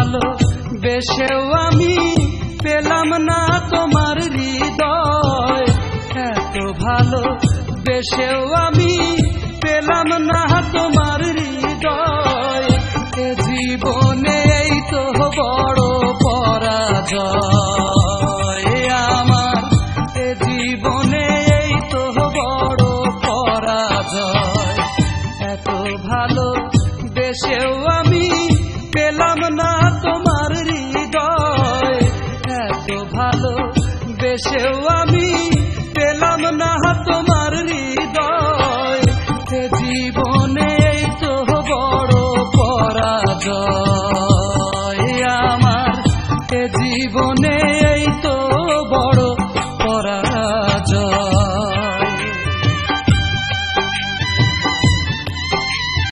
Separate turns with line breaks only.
ভালো বেশেও আমি পেলাম না তোমার হৃদয়, এত ভালো বেশেও আমি পেলাম না তোমার হৃদয়। এ জীবনে